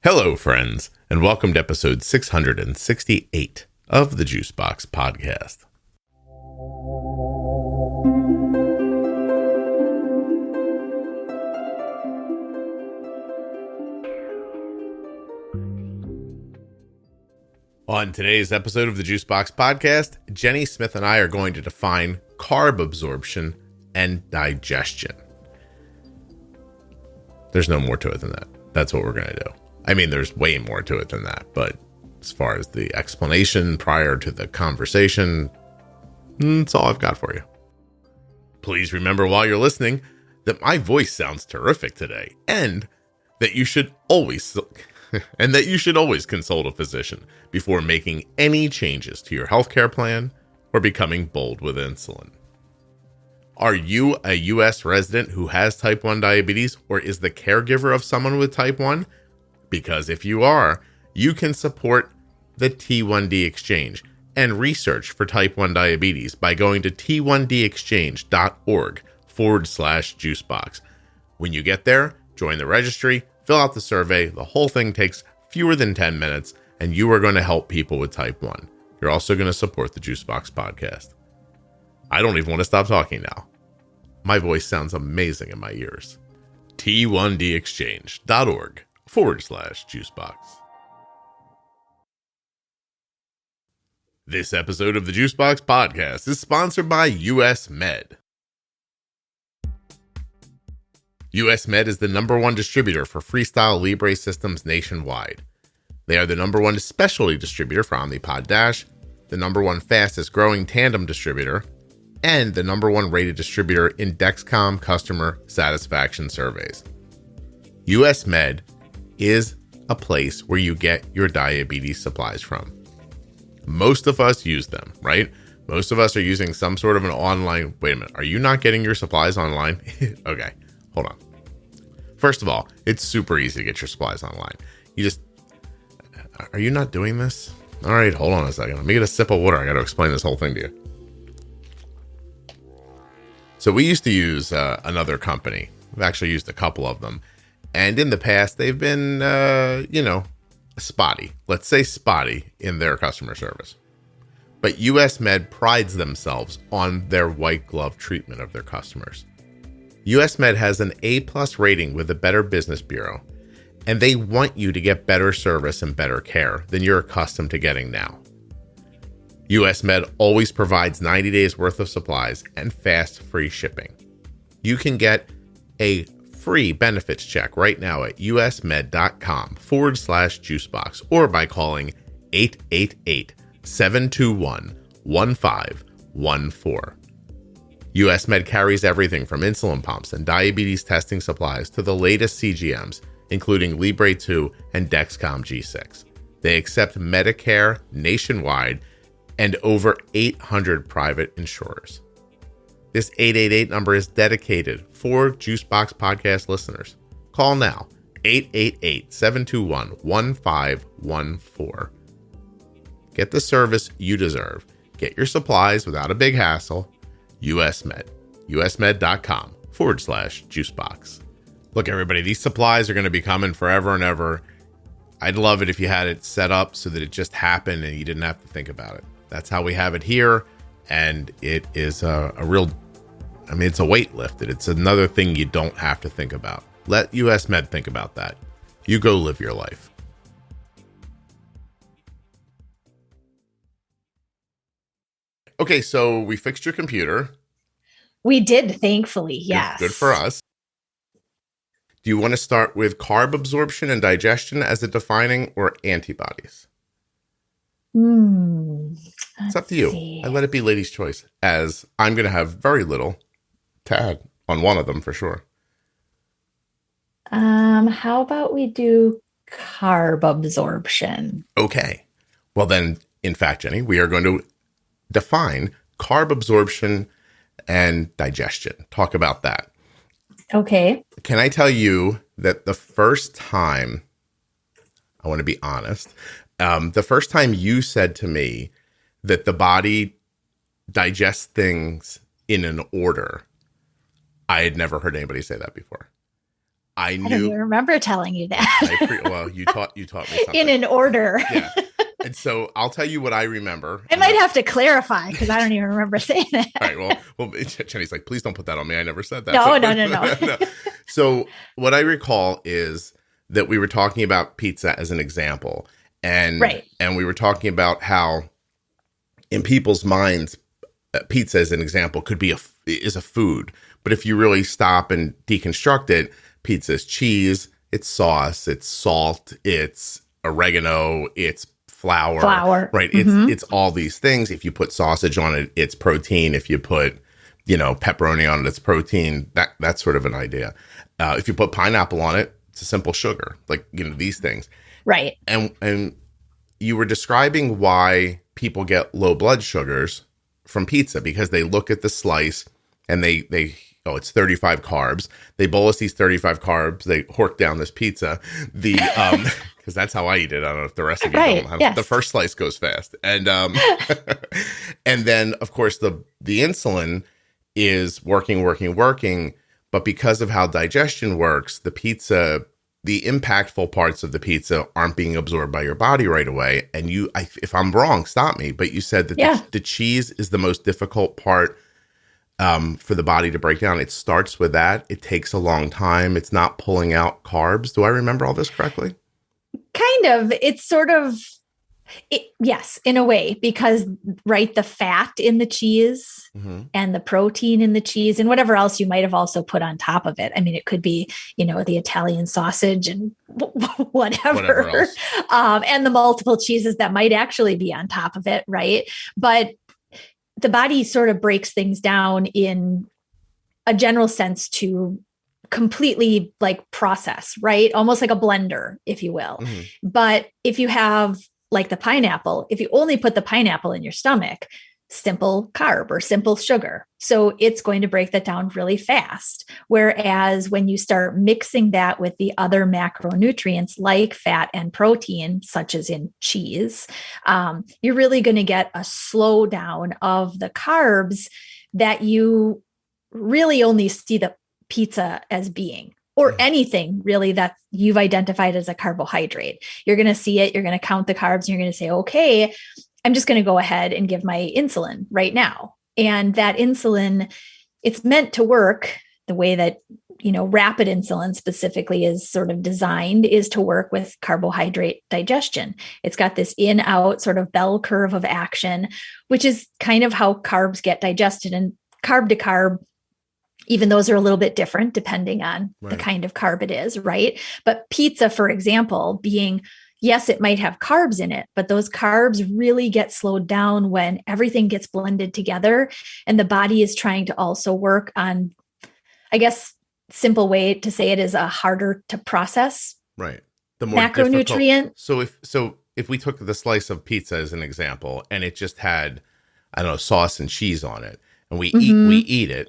Hello, friends, and welcome to episode 668 of the Juicebox Podcast. On today's episode of the Juicebox Podcast, Jenny Smith and I are going to define carb absorption and digestion. There's no more to it than that. That's what we're going to do. I mean, there's way more to it than that, but as far as the explanation prior to the conversation, that's all I've got for you. Please remember while you're listening that my voice sounds terrific today, and that you should always consult a physician before making any changes to your healthcare plan or becoming bold with insulin. Are you a U.S. resident who has type 1 diabetes or is the caregiver of someone with type 1? Because if you are, you can support the T1D Exchange and research for type 1 diabetes by going to t1dexchange.org/juicebox. When you get there, join the registry, fill out the survey. The whole thing takes fewer than 10 minutes, and you are going to help people with type 1. You're also going to support the Juicebox Podcast. I don't even want to stop talking now. My voice sounds amazing in my ears. t1dexchange.org/juicebox. This episode of the Juicebox Podcast is sponsored by US Med. US Med is the #1 distributor for Freestyle Libre systems nationwide. They are the #1 specialty distributor for Omnipod Dash, the #1 fastest growing Tandem distributor, and the #1 rated distributor in Dexcom customer satisfaction surveys. US Med is a place where you get your diabetes supplies from. Most of us use them, right? Most of us are using some sort of an online. Wait a minute. Are you not getting your supplies online? Okay, hold on. First of all, it's super easy to get your supplies online. Are you not doing this? All right, hold on a second. Let me get a sip of water. I got to explain this whole thing to you. So we used to use another company. We've actually used a couple of them. And in the past, they've been, spotty. Let's say spotty in their customer service. But US Med prides themselves on their white glove treatment of their customers. US Med has an A+ rating with the Better Business Bureau, and they want you to get better service and better care than you're accustomed to getting now. US Med always provides 90 days worth of supplies and fast free shipping. You can get a free benefits check right now at usmed.com/juicebox or by calling 888-721-1514. US Med carries everything from insulin pumps and diabetes testing supplies to the latest CGMs, including Libre 2 and Dexcom G6. They accept Medicare nationwide and over 800 private insurers. This 888 number is dedicated for Juicebox Podcast listeners. Call now, 888-721-1514. Get the service you deserve. Get your supplies without a big hassle. US Med, usmed.com/juicebox. Look, everybody, these supplies are going to be coming forever and ever. I'd love it if you had it set up so that it just happened and you didn't have to think about it. That's how we have it here, and it is it's a weight lifted. It's another thing you don't have to think about. Let US Med think about that. You go live your life. Okay, so we fixed your computer. We did, thankfully, yes. Good for us. Do you want to start with carb absorption and digestion as a defining or antibodies? It's up to you. I let it be ladies' choice, as I'm going to have very little to add on one of them for sure. How about we do carb absorption? Okay. Well then, in fact, Jenny, we are going to define carb absorption and digestion. Talk about that. Okay. Can I tell you that the first time, I want to be honest, the first time you said to me that the body digests things in an order, I had never heard anybody say that before. I I don't even knew. remember telling you that. Well, you taught me something. In an order. Yeah. And so I'll tell you what I remember. I might have to clarify because I don't even remember saying it. All right. Well, Jenny's like, please don't put that on me. I never said that. No, But- no. So what I recall is that we were talking about pizza as an example, and Right. and we were talking about how in people's minds, pizza as an example could be is a food, but if you really stop and deconstruct it, pizza is cheese, it's sauce, it's salt, it's oregano, it's flour, right? It's all these things. If you put sausage on it, it's protein. If you put, pepperoni on it, it's protein. That's sort of an idea. If you put pineapple on it, it's a simple sugar. Like, these things. Right. And you were describing why people get low blood sugars from pizza, because they look at the slice and they it's 35 carbs. They bolus these 35 carbs. They hork down this pizza. Because that's how I eat it. I don't know if the rest of you don't. Yes. The first slice goes fast, and and then of course the insulin is working. But because of how digestion works, the impactful parts of the pizza aren't being absorbed by your body right away. And if I'm wrong, stop me. But you said that the cheese is the most difficult part for the body to break down. It starts with that. It takes a long time. It's not pulling out carbs. Do I remember all this correctly? Kind of. It's sort of, yes, in a way, because, right, the fat in the cheese and the protein in the cheese and whatever else you might have also put on top of it. I mean, it could be, the Italian sausage and whatever else. And the multiple cheeses that might actually be on top of it, right? But the body sort of breaks things down in a general sense to completely process, right? Almost like a blender, if you will. But if you have like the pineapple, if you only put the pineapple in your stomach, simple carb or simple sugar. So it's going to break that down really fast. Whereas when you start mixing that with the other macronutrients like fat and protein, such as in cheese, you're really going to get a slowdown of the carbs that you really only see the pizza as being, or anything really that you've identified as a carbohydrate. You're going to see it, you're going to count the carbs, and you're going to say, okay, I'm just going to go ahead and give my insulin right now. And that insulin, it's meant to work the way that, rapid insulin specifically is sort of designed, is to work with carbohydrate digestion. It's got this in-out sort of bell curve of action, which is kind of how carbs get digested. And carb to carb, even those are a little bit different depending on the kind of carb it is, right? But pizza, for example, being, yes, it might have carbs in it, but those carbs really get slowed down when everything gets blended together and the body is trying to also work on, I guess, simple way to say it is a harder to process. Right. The more macronutrient. So if we took the slice of pizza as an example and it just had, I don't know, sauce and cheese on it, and we eat it,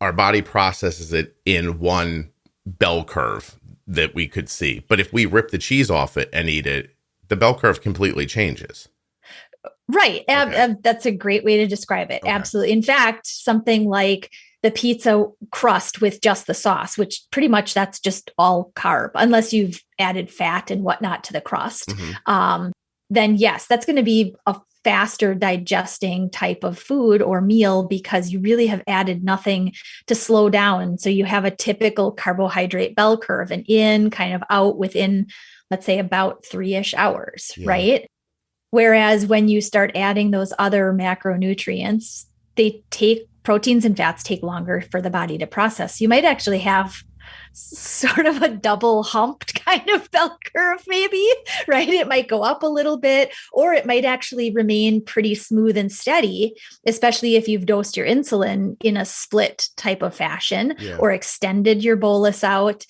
our body processes it in one bell curve that we could see. But if we rip the cheese off it and eat it, the bell curve completely changes. Right. That's a great way to describe it. Okay. Absolutely. In fact, something like the pizza crust with just the sauce, which pretty much that's just all carb, unless you've added fat and whatnot to the crust, then yes, that's going to be a faster digesting type of food or meal because you really have added nothing to slow down. So you have a typical carbohydrate bell curve, and in, kind of out within, let's say, about 3-ish hours, right? Whereas when you start adding those other macronutrients, proteins and fats take longer for the body to process. You might actually have sort of a double humped kind of bell curve, maybe, right? It might go up a little bit, or it might actually remain pretty smooth and steady, especially if you've dosed your insulin in a split type of fashion or extended your bolus out.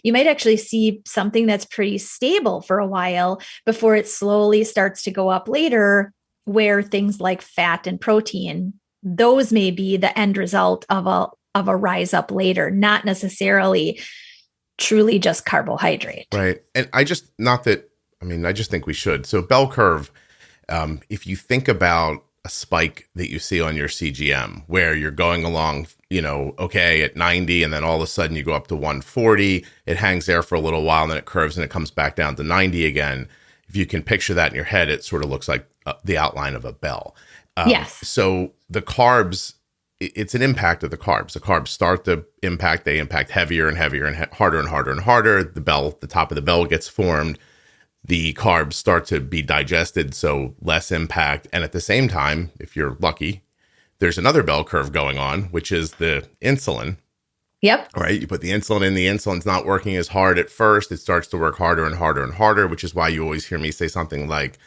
You might actually see something that's pretty stable for a while before it slowly starts to go up later, where things like fat and protein, those may be the end result of a rise up later, not necessarily truly just carbohydrate. Right. And I just think we should. So bell curve, if you think about a spike that you see on your CGM where you're going along okay at 90, and then all of a sudden you go up to 140. It hangs there for a little while, and then it curves and it comes back down to 90 again. If you can picture that in your head, it sort of looks like the outline of a bell. Yes. So the carbs, it's an impact of the carbs. The carbs start to impact. They impact heavier and heavier and harder and harder and harder. The top of the bell gets formed. The carbs start to be digested, so less impact. And at the same time, if you're lucky, there's another bell curve going on, which is the insulin. Yep. Right. You put the insulin in, the insulin's not working as hard at first. It starts to work harder and harder and harder, which is why you always hear me say something like,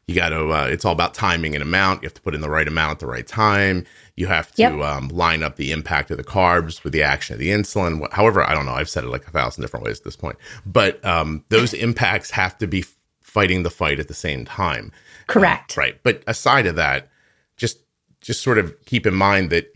you got to, it's all about timing and amount. You have to put in the right amount at the right time. You have to line up the impact of the carbs with the action of the insulin. However, I don't know. I've said it like 1,000 different ways at this point. But those impacts have to be fighting the fight at the same time. Correct. Right. But aside of that, just sort of keep in mind that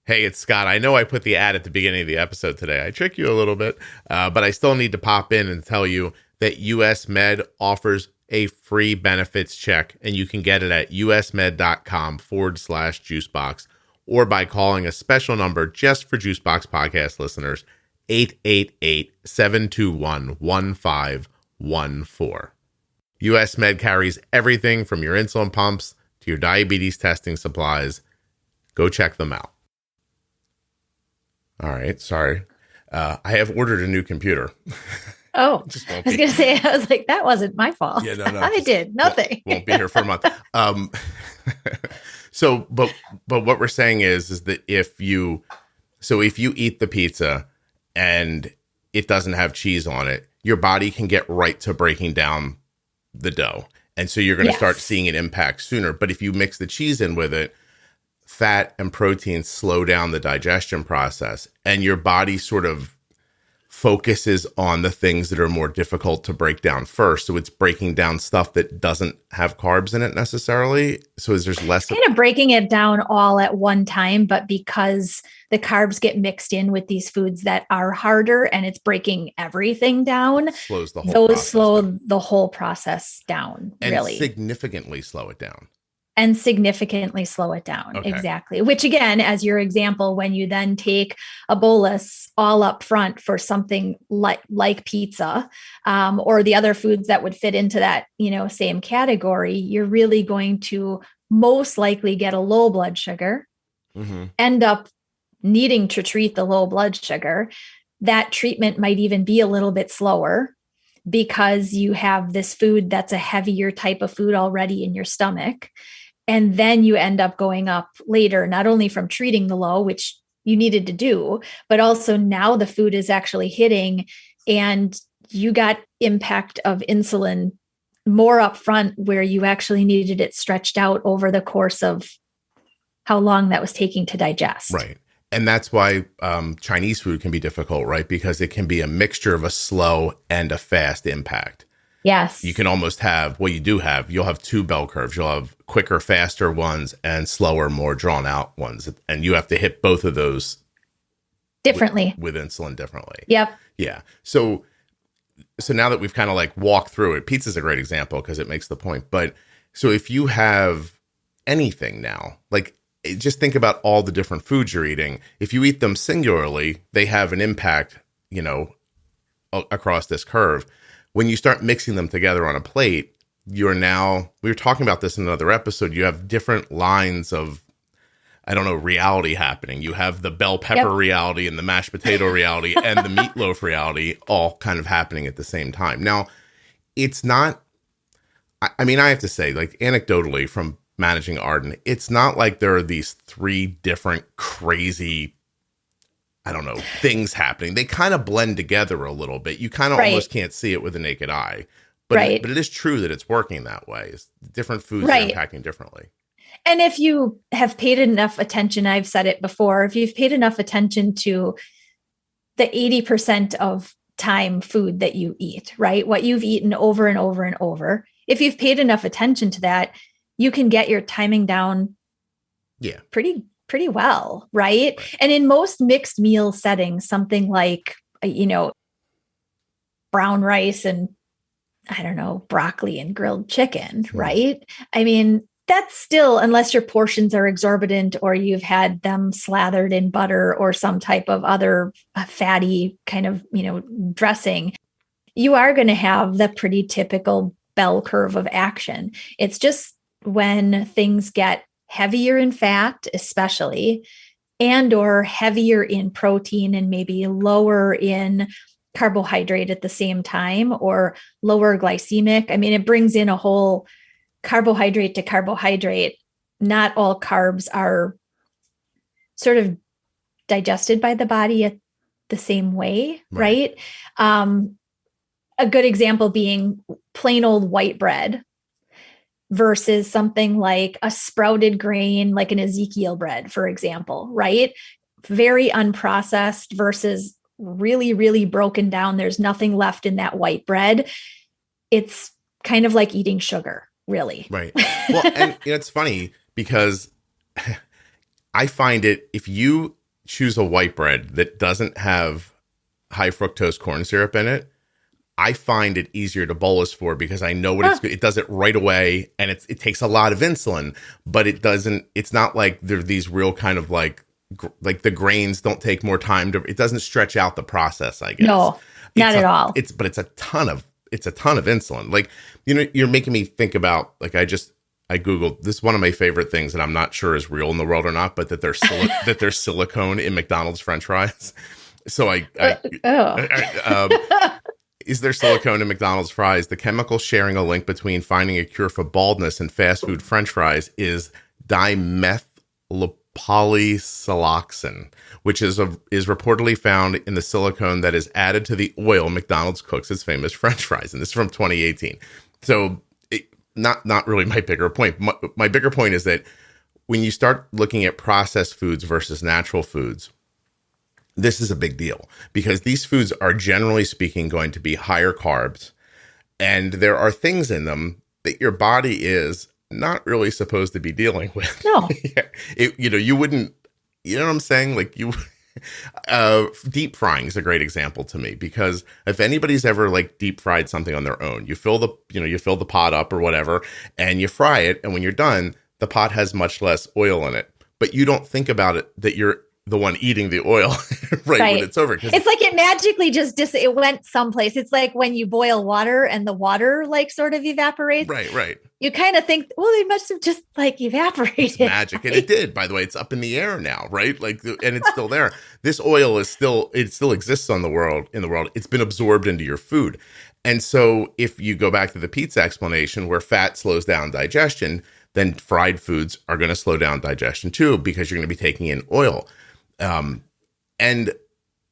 hey, it's Scott. I know I put the ad at the beginning of the episode today. I trick you a little bit, but I still need to pop in and tell you that US Med offers a free benefits check, and you can get it at usmed.com/juicebox or by calling a special number just for Juicebox podcast listeners, 888-721-1514. US Med carries everything from your insulin pumps to your diabetes testing supplies. Go check them out. All right. Sorry. I have ordered a new computer. Oh, I was going to say, I was like, that wasn't my fault. Yeah, no. I did nothing. Won't be here for a month. So, but what we're saying is that if you eat the pizza and it doesn't have cheese on it, your body can get right to breaking down the dough. And so you're going to start seeing an impact sooner. But if you mix the cheese in with it, fat and protein slow down the digestion process, and your body sort of focuses on the things that are more difficult to break down first. So it's breaking down stuff that doesn't have carbs in it necessarily. So there's less kind of breaking it down all at one time, but because the carbs get mixed in with these foods that are harder and it's breaking everything down, slows the whole those process slow down. The whole process down, and really. significantly slow it down. And significantly slow it down. Okay. Exactly. Which again, as your example, when you then take a bolus all up front for something like pizza, or the other foods that would fit into that, same category, you're really going to most likely get a low blood sugar, end up needing to treat the low blood sugar. That treatment might even be a little bit slower because you have this food that's a heavier type of food already in your stomach. And then you end up going up later, not only from treating the low, which you needed to do, but also now the food is actually hitting and you got impact of insulin more upfront where you actually needed it stretched out over the course of how long that was taking to digest. Right. And that's why Chinese food can be difficult, right? Because it can be a mixture of a slow and a fast impact. Yes. You can almost have, you'll have two bell curves. You'll have quicker, faster ones and slower, more drawn out ones. And you have to hit both of those differently with insulin differently. Yep. Yeah. So now that we've kind of like walked through it, pizza's a great example because it makes the point. But so if you have anything now, like just think about all the different foods you're eating. If you eat them singularly, they have an impact, across this curve. When you start mixing them together on a plate, we were talking about this in another episode, you have different lines of, reality happening. You have the bell pepper reality and the mashed potato reality and the meatloaf reality all kind of happening at the same time. Now, it's not, I have to say, like anecdotally from managing Arden, it's not like there are these three different crazy things happening. They kind of blend together a little bit. You kind of almost can't see it with the naked eye. But it is true that it's working that way. Different foods are impacting differently. And if you have paid enough attention, I've said it before, if you've paid enough attention to the 80% of time food that you eat, right? What you've eaten over and over and over, if you've paid enough attention to that, you can get your timing down pretty well, right? And in most mixed meal settings, something like, brown rice and broccoli and grilled chicken, right? that's still, unless your portions are exorbitant or you've had them slathered in butter or some type of other fatty kind of, dressing, you are going to have the pretty typical bell curve of action. It's just when things get heavier in fat, especially, and or heavier in protein and maybe lower in carbohydrate at the same time, or lower glycemic. I mean, it brings in a whole carbohydrate to carbohydrate. Not all carbs are sort of digested by the body at the same way, right? A good example being plain old white bread versus something like a sprouted grain, like an Ezekiel bread, for example, right? Very unprocessed versus really, really broken down. There's nothing left in that white bread. It's kind of like eating sugar, really. Right. Well, and it's funny because I find it, if you choose a white bread that doesn't have high fructose corn syrup in it, I find it easier to bolus for because I know what it does it right away, and it takes a lot of insulin, but it's not like there are these real kind of like the grains don't take more time it doesn't stretch out the process, I guess. No, not at all. But it's a ton of insulin. Like, you're making me think about, like, I Googled, this is one of my favorite things that I'm not sure is real in the world or not, but that there's silicone in McDonald's French fries. So is there silicone in McDonald's fries? The chemical sharing a link between finding a cure for baldness and fast food French fries is dimethylpolysiloxane, which is reportedly found in the silicone that is added to the oil McDonald's cooks its famous French fries. And this is from 2018. So not really my bigger point. My bigger point is that when you start looking at processed foods versus natural foods, this is a big deal because these foods are, generally speaking, going to be higher carbs, and there are things in them that your body is not really supposed to be dealing with. No. You wouldn't, you know what I'm saying? Like deep frying is a great example to me, because if anybody's ever like deep fried something on their own, you fill the pot up or whatever, and you fry it. And when you're done, the pot has much less oil in it, but you don't think about it that you're the one eating the oil right when it's over. It's like it magically it went someplace. It's like when you boil water and the water like sort of evaporates. Right. You kind of think, well, they must have just like evaporated. It's magic. And it did, by the way. It's up in the air now, right? Like, and it's still there. This oil it still exists in the world. It's been absorbed into your food. And so if you go back to the pizza explanation where fat slows down digestion, then fried foods are going to slow down digestion too, because you're going to be taking in oil. And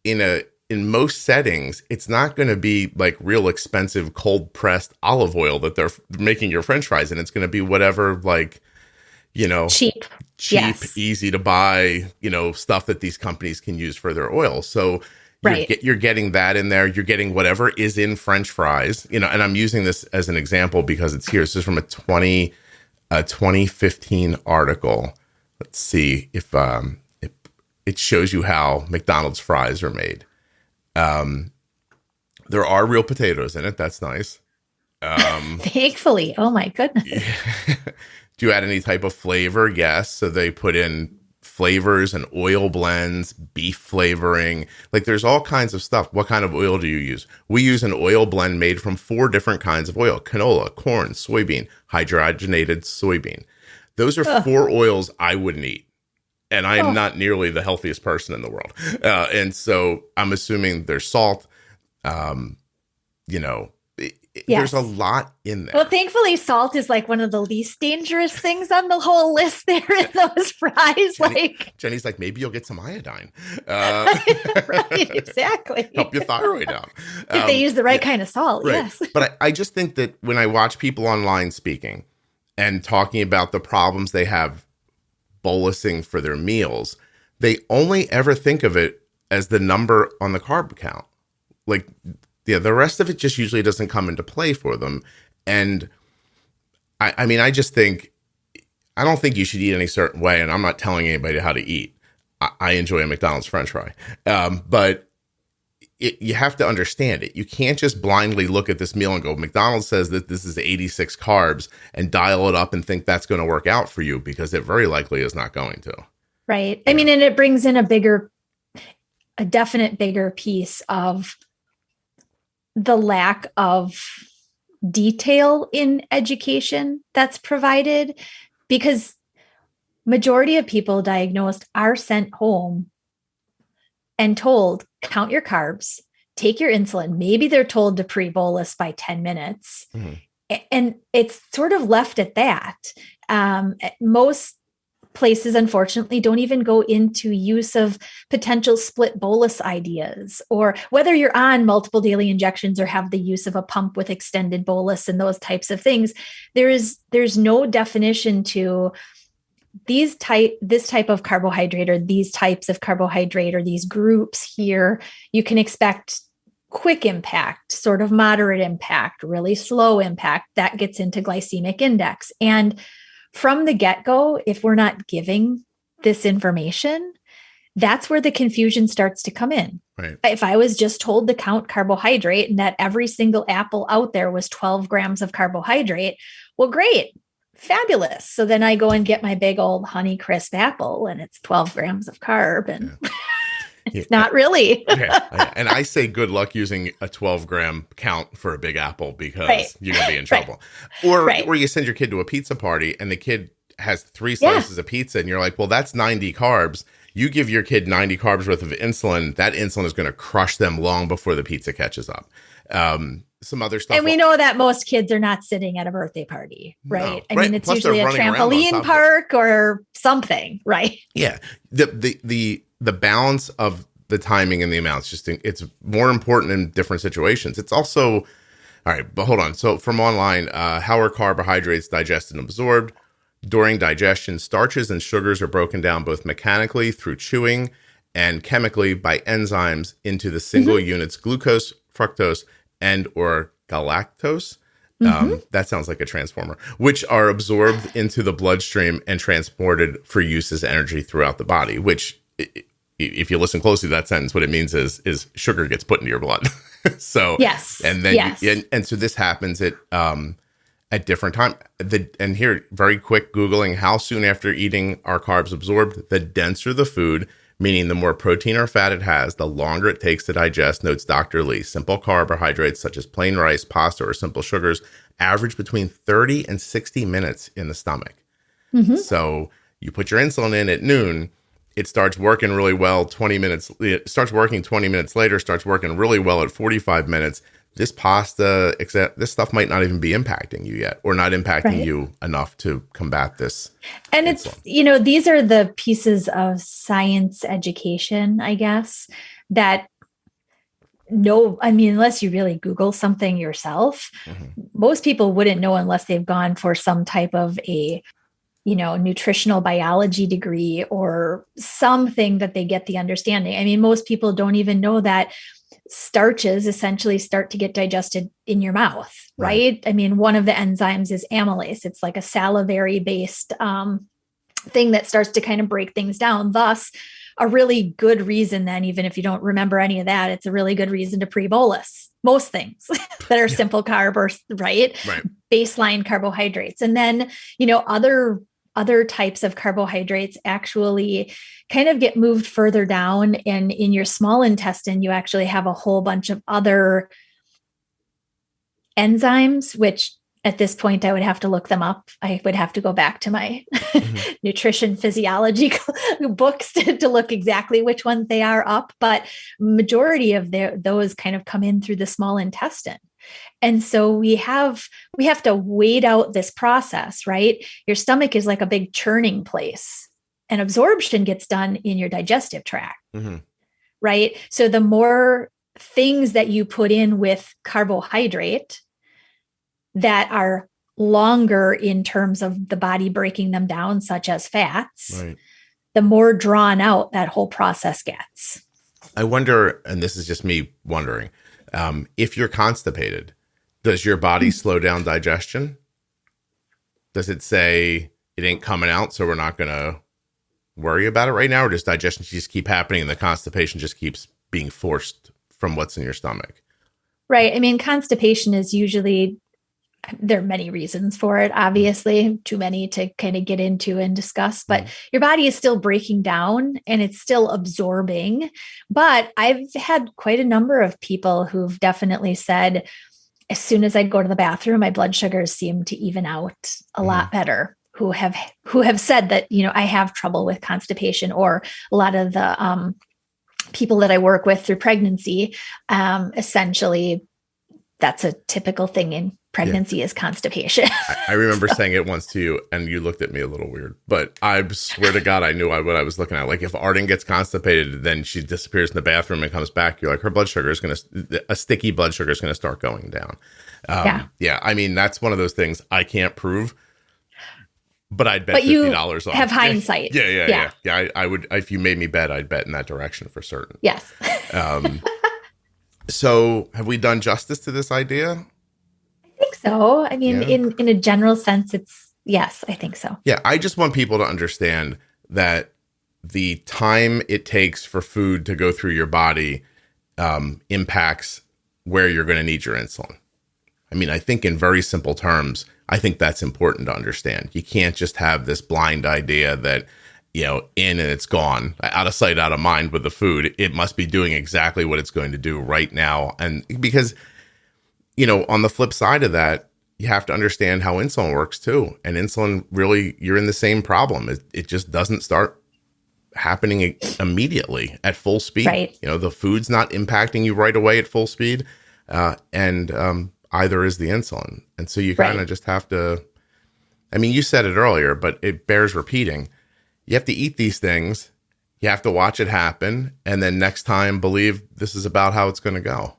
in most settings, it's not going to be like real expensive cold pressed olive oil that they're making your French fries in. It's going to be whatever, like, cheap, yes, easy to buy, stuff that these companies can use for their oil. So you're getting that in there. You're getting whatever is in French fries, and I'm using this as an example because it's here. This is from a 2015 article. Let's see if, it shows you how McDonald's fries are made. There are real potatoes in it. That's nice. Thankfully. Oh my goodness. Do you add any type of flavor? Yes. So they put in flavors and oil blends, beef flavoring. Like, there's all kinds of stuff. What kind of oil do you use? We use an oil blend made from 4 different kinds of oil: canola, corn, soybean, hydrogenated soybean. Those are 4 oils I wouldn't eat. And I am not nearly the healthiest person in the world. And so I'm assuming there's salt. There's a lot in there. Well, thankfully, salt is like one of the least dangerous things on the whole list there in those fries. Jenny's like, maybe you'll get some iodine. Right, exactly. Help your thyroid out. If they use the right kind of salt, right. Yes. But I just think that when I watch people online speaking and talking about the problems they have bolusing for their meals, they only ever think of it as the number on the carb count. Like, the rest of it just usually doesn't come into play for them. And I just think, I don't think you should eat any certain way. And I'm not telling anybody how to eat. I enjoy a McDonald's French fry. But you have to understand it. You can't just blindly look at this meal and go, McDonald's says that this is 86 carbs, and dial it up and think that's going to work out for you, because it very likely is not going to. Right. I mean, and it brings in a definite bigger piece of the lack of detail in education that's provided, because majority of people diagnosed are sent home and told, count your carbs, take your insulin. Maybe they're told to pre-bolus by 10 minutes. And it's sort of left at that. Most places, unfortunately, don't even go into use of potential split bolus ideas, or whether you're on multiple daily injections or have the use of a pump with extended bolus and those types of things. There's no definition to this type of carbohydrate, or these types of carbohydrate, or these groups here. You can expect quick impact, sort of moderate impact, really slow impact. That gets into glycemic index. And from the get-go, if we're not giving this information, that's where the confusion starts to come in. Right. If I was just told to count carbohydrate and that every single apple out there was 12 grams of carbohydrate, well, great, fabulous. So then I go and get my big old Honey Crisp apple, and it's 12 grams of carb, and it's not really. And I say good luck using a 12-gram count for a big apple, because you're going to be in trouble. Or you send your kid to a pizza party and the kid has 3 slices of pizza, and you're like, well, that's 90 carbs. You give your kid 90 carbs worth of insulin. That insulin is going to crush them long before the pizza catches up. Some other stuff. And we know that most kids are not sitting at a birthday party, right? I mean, it's usually a trampoline park or something, right? Yeah. The balance of the timing and the amounts, it's more important in different situations. It's also, all right, but hold on. So from online, how are carbohydrates digested and absorbed? During digestion, starches and sugars are broken down both mechanically through chewing and chemically by enzymes into the single units glucose, fructose, and or galactose. That sounds like a transformer, which are absorbed into the bloodstream and transported for use as energy throughout the body, which, if you listen closely to that sentence, what it means is sugar gets put into your blood. So, yes. And then, and so this happens at different times. And here, very quick Googling, how soon after eating are carbs absorbed? The denser the food, meaning the more protein or fat it has, the longer it takes to digest, notes Dr. Lee. Simple carbohydrates such as plain rice, pasta, or simple sugars average between 30 and 60 minutes in the stomach. So you put your insulin in at noon, it starts working really well 20 minutes. It starts working 20 minutes later, starts working really well at 45 minutes. This pasta, this stuff might not even be impacting you yet, or not impacting you enough to combat this. And insulin. It's, these are the pieces of science education, I guess, that unless you really Google something yourself, most people wouldn't know unless they've gone for some type of a, nutritional biology degree or something that they get the understanding. I mean, most people don't even know that starches essentially start to get digested in your mouth, right? I mean, one of the enzymes is amylase. It's like a salivary based thing that starts to kind of break things down. Thus, a really good reason then, even if you don't remember any of that, it's a really good reason to pre-bolus most things that are simple carb or baseline carbohydrates. And then, other types of carbohydrates actually kind of get moved further down. And in your small intestine, you actually have a whole bunch of other enzymes, which at this point, I would have to look them up. I would have to go back to my nutrition physiology books to look exactly which ones they are up. But majority of those kind of come in through the small intestine. And so we have to wait out this process, right? Your stomach is like a big churning place, and absorption gets done in your digestive tract, right? So the more things that you put in with carbohydrate that are longer in terms of the body breaking them down, such as fats, the more drawn out that whole process gets. I wonder, and this is just me wondering, if you're constipated, does your body slow down digestion? Does it say it ain't coming out, so we're not going to worry about it right now? Or does digestion just keep happening and the constipation just keeps being forced from what's in your stomach. Right. I mean, constipation is usually, there are many reasons for it, obviously, too many to kind of get into and discuss, but your body is still breaking down and it's still absorbing. But I've had quite a number of people who've definitely said, as soon as I go to the bathroom, my blood sugars seem to even out a lot better, who have said that, I have trouble with constipation, or a lot of the people that I work with through pregnancy, essentially that's a typical thing in pregnancy is constipation. I remember saying it once to you and you looked at me a little weird, but I swear to God, I knew what I was looking at. Like if Arden gets constipated, then she disappears in the bathroom and comes back. You're like, her blood sugar is a sticky blood sugar is going to start going down. Yeah. I mean, that's one of those things I can't prove, but I'd bet $50 on. Have hindsight. Yeah. I would, if you made me bet, I'd bet in that direction for certain. Yes. So have we done justice to this idea? I think so. I mean, in a general sense, yes, I think so. Yeah. I just want people to understand that the time it takes for food to go through your body impacts where you're going to need your insulin. I mean, I think in very simple terms, I think that's important to understand. You can't just have this blind idea that, in and it's gone, out of sight, out of mind with the food. It must be doing exactly what it's going to do right now. And because, on the flip side of that, you have to understand how insulin works too. And insulin really, you're in the same problem. It just doesn't start happening immediately at full speed. Right. The food's not impacting you right away at full speed. And either is the insulin. And so you kind of just have to, I mean, you said it earlier, but it bears repeating. You have to eat these things. You have to watch it happen. And then next time, believe this is about how it's going to go,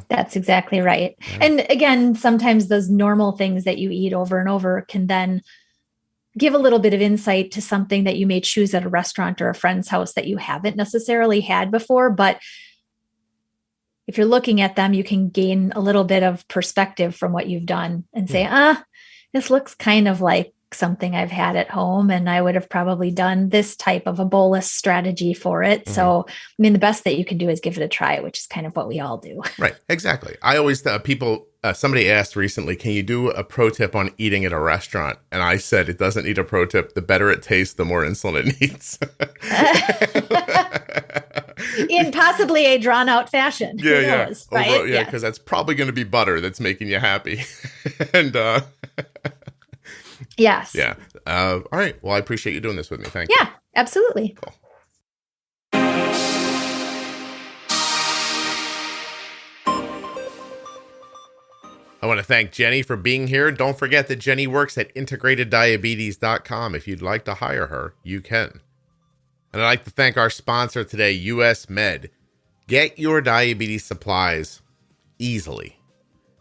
That's exactly right. Yeah. And again, sometimes those normal things that you eat over and over can then give a little bit of insight to something that you may choose at a restaurant or a friend's house that you haven't necessarily had before. But if you're looking at them, you can gain a little bit of perspective from what you've done and say, this looks kind of like something I've had at home, and I would have probably done this type of a bolus strategy for it. So, I mean, the best that you can do is give it a try, which is kind of what we all do. Right. Exactly. I always tell people, somebody asked recently, can you do a pro tip on eating at a restaurant? And I said, it doesn't need a pro tip. The better it tastes, the more insulin it needs. In possibly a drawn out fashion. Who knows, right? Because that's probably going to be butter that's making you happy. And, yes. Yeah. All right. Well, I appreciate you doing this with me. Thank you. Yeah, absolutely. Cool. I want to thank Jenny for being here. Don't forget that Jenny works at integrateddiabetes.com. If you'd like to hire her, you can. And I'd like to thank our sponsor today, US Med. Get your diabetes supplies easily.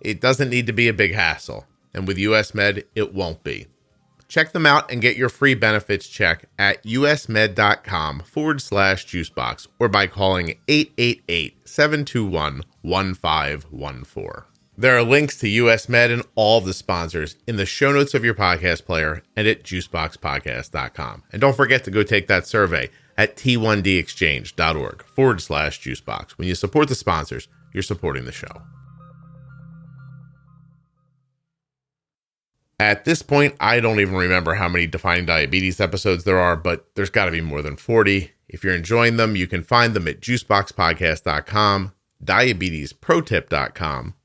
It doesn't need to be a big hassle. And with US Med, it won't be. Check them out and get your free benefits check at usmed.com/juicebox or by calling 888-721-1514. There are links to US Med and all the sponsors in the show notes of your podcast player and at juiceboxpodcast.com. And don't forget to go take that survey at t1dexchange.org/juicebox. When you support the sponsors, you're supporting the show. At this point, I don't even remember how many Defining Diabetes episodes there are, but there's got to be more than 40. If you're enjoying them, you can find them at juiceboxpodcast.com, diabetesprotip.com,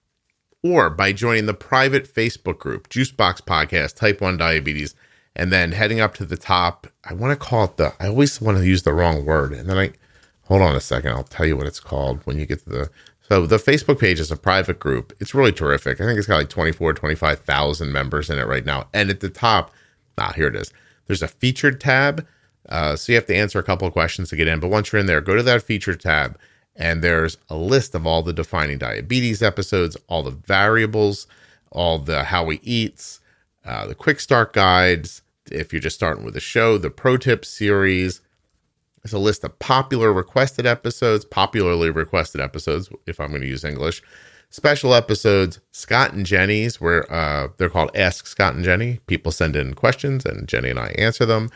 or by joining the private Facebook group, Juicebox Podcast Type 1 Diabetes, and then heading up to the top. I want to call it I always want to use the wrong word. And then hold on a second, I'll tell you what it's called when you get to so the Facebook page is a private group. It's really terrific. I think it's got like 25,000 members in it right now. And at the top, here it is. There's a featured tab. So you have to answer a couple of questions to get in. But once you're in there, go to that featured tab. And there's a list of all the Defining Diabetes episodes, all the variables, all the how we eats, the quick start guides. If you're just starting with the show, the pro tip series. There's a list of popularly requested episodes, if I'm going to use English, special episodes, Scott and Jenny's, where they're called Ask Scott and Jenny. People send in questions and Jenny and I answer them.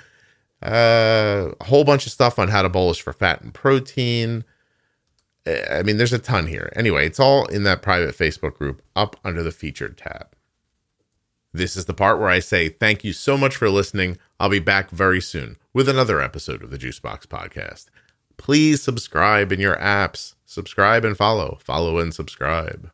A whole bunch of stuff on how to bolus for fat and protein. I mean, there's a ton here. Anyway, it's all in that private Facebook group up under the featured tab. This is the part where I say thank you so much for listening. I'll be back very soon with another episode of the Juicebox Podcast. Please subscribe in your apps. Subscribe and follow. Follow and subscribe.